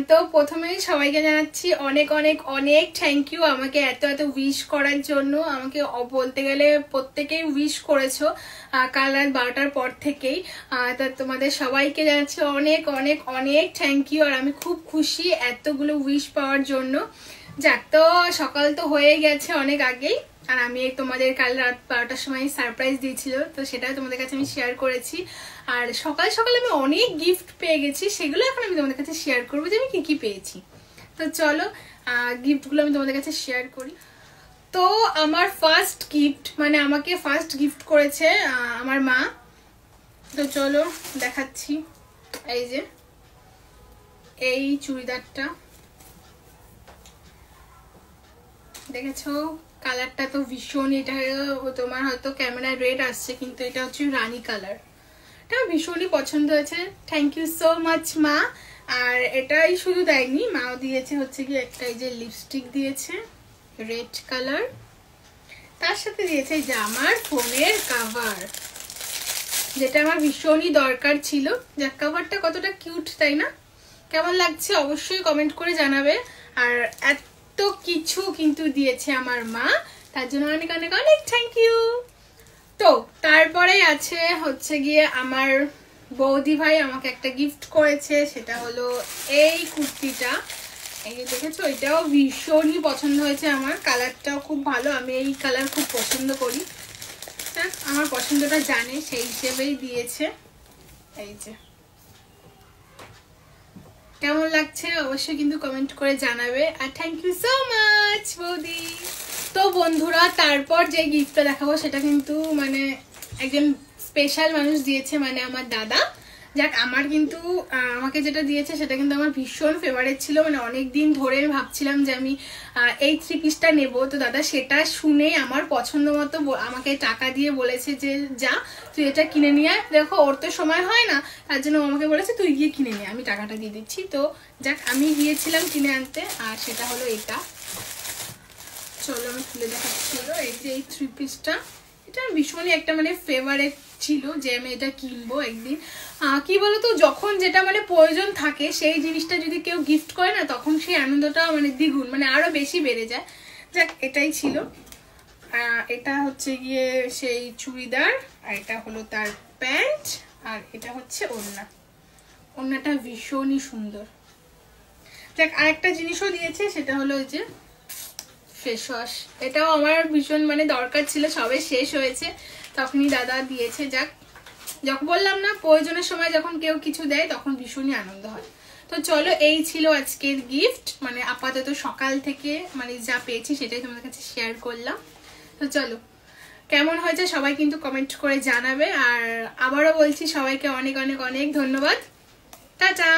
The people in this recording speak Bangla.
তো প্রথমেই সবাইকে জানাচ্ছি অনেক অনেক অনেক থ্যাংক ইউ আমাকে এত এত উইশ করার জন্য। আমাকে বলতে গেলে প্রত্যেকেই উইশ করেছো কাল রাত 12টার পর থেকেই। তা তোমাদের সবাইকে জানাচ্ছি অনেক অনেক অনেক থ্যাংক ইউ। আর আমি খুব খুশি এতগুলো উইশ পাওয়ার জন্য। যাক, তো সকাল তো হয়ে গেছে অনেক আগেই, আর আমি তোমাদের কাল রাত 12টার সময় সারপ্রাইজ দিয়েছিল, তো সেটা তোমাদের কাছে আমি শেয়ার করেছি। আর সকাল সকাল আমি অনেক গিফট পেয়ে গেছি, সেগুলো এখন আমি তোমাদের কাছে শেয়ার করবো যে আমি কি কি পেয়েছি। তো চলো গিফটগুলো আমি তোমাদের কাছে শেয়ার করি। তো আমার ফার্স্ট গিফট, মানে আমাকে ফার্স্ট গিফট করেছে আমার মা। তো চলো দেখাচ্ছি। এই যে এই চুড়িদারটা দেখেছো, কালারটা তো ভীষণ, এটা তোমার হয়তো ক্যামেরায় রেড আসছে কিন্তু এটা হচ্ছে রানী কালার। এটা ভীষণই পছন্দ হয়েছে, থ্যাংক ইউ সো মাচ মা। আর এটাই শুধু দেয়নি, মাও দিয়েছে হচ্ছে কি একটা এই যে লিপস্টিক দিয়েছে রেড কালার, তার সাথে দিয়েছে যে আমার ফোনের কাভার, যেটা আমার ভীষণই দরকার ছিল। যাক, কাভারটা কতটা কিউট তাই না? কেমন লাগছে অবশ্যই কমেন্ট করে জানাবে। আর এত কিছু কিন্তু দিয়েছে আমার মা, তার জন্য অনেক অনেক অনেক থ্যাংক ইউ। তো তারপরে আছে হচ্ছে গিয়ে আমার বৌদি ভাই আমাকে একটা গিফট করেছে, সেটা হলো এই কুর্তিটা। এই যে দেখেছো, এটাও ভীষণই পছন্দ হয়েছে আমার, কালারটাও খুব ভালো, আমি এই কালার খুব পছন্দ করি। আমার পছন্দটা জানে, সেই হিসেবেই দিয়েছে। এই যে কেমন লাগছে অবশ্যই কিন্তু কমেন্ট করে জানাবে। আর থ্যাংক ইউ সো মাচ বৌদি। তো বন্ধুরা, তারপর যে গিফটটা দেখাবো সেটা কিন্তু মানে একজন স্পেশাল মানুষ দিয়েছে, মানে আমার দাদা। যাক, আমার কিন্তু আমাকে যেটা দিয়েছে সেটা কিন্তু আমার ভীষণ ফেভারিট ছিল, মানে অনেক দিন ধরে আমি ভাবছিলাম যে আমি এই 3 পিসটা নেবো। তো দাদা সেটা শুনে আমার পছন্দ মতো আমাকে টাকা দিয়ে বলেছে যে যা তুই এটা কিনে নিয়ে আয়। দেখো ওর তো সময় হয় না, তার জন্য আমাকে বলেছে তুই গিয়ে কিনে নিয়ে, আমি টাকাটা দিয়ে দিচ্ছি। তো যাক, আমি গিয়েছিলাম কিনে আনতে, আর সেটা হলো এটা। চলো আমি খুলে দেখাচ্ছি। এই যে এই 3 পিসটা, এটা ভীষণই একটা মানে ফেভারিট ছিল যে আমি এটা কিনবো একদিন। কি বলতো, যখন যেটা মানে প্রয়োজন থাকে সেই জিনিসটা যদি কেউ গিফট করে না, তখন সেই আনন্দটা মানে দ্বিগুণ, মানে আরো বেশি বেড়ে যায়। যাক, এটাই ছিল। এটা হচ্ছে গিয়ে সেই চুড়িদার, আর এটা হলো তার প্যান্ট, আর এটা হচ্ছে ওড়না। ওড়নাটা ভীষণই সুন্দর। যাক, আরেকটা জিনিসও দিয়েছে, সেটা হলো যে ফেস ওয়াশ। এটাও আমার ভীষণ মানে দরকার ছিল, সবে শেষ হয়েছে তখনই দাদা দিয়েছে। যাক, যখন বললাম না প্রয়োজনের সময় যখন কেউ কিছু দেয় তখন ভীষণই আনন্দ হয়। তো চলো, এই ছিল আজকের গিফট, মানে আপাতত সকাল থেকে মানে যা পেয়েছি সেটাই তোমাদের কাছে শেয়ার করলাম। তো চলো, কেমন হয়েছে সবাই কিন্তু কমেন্ট করে জানাবে। আর আবারও বলছি সবাইকে অনেক অনেক অনেক ধন্যবাদ। টাটা।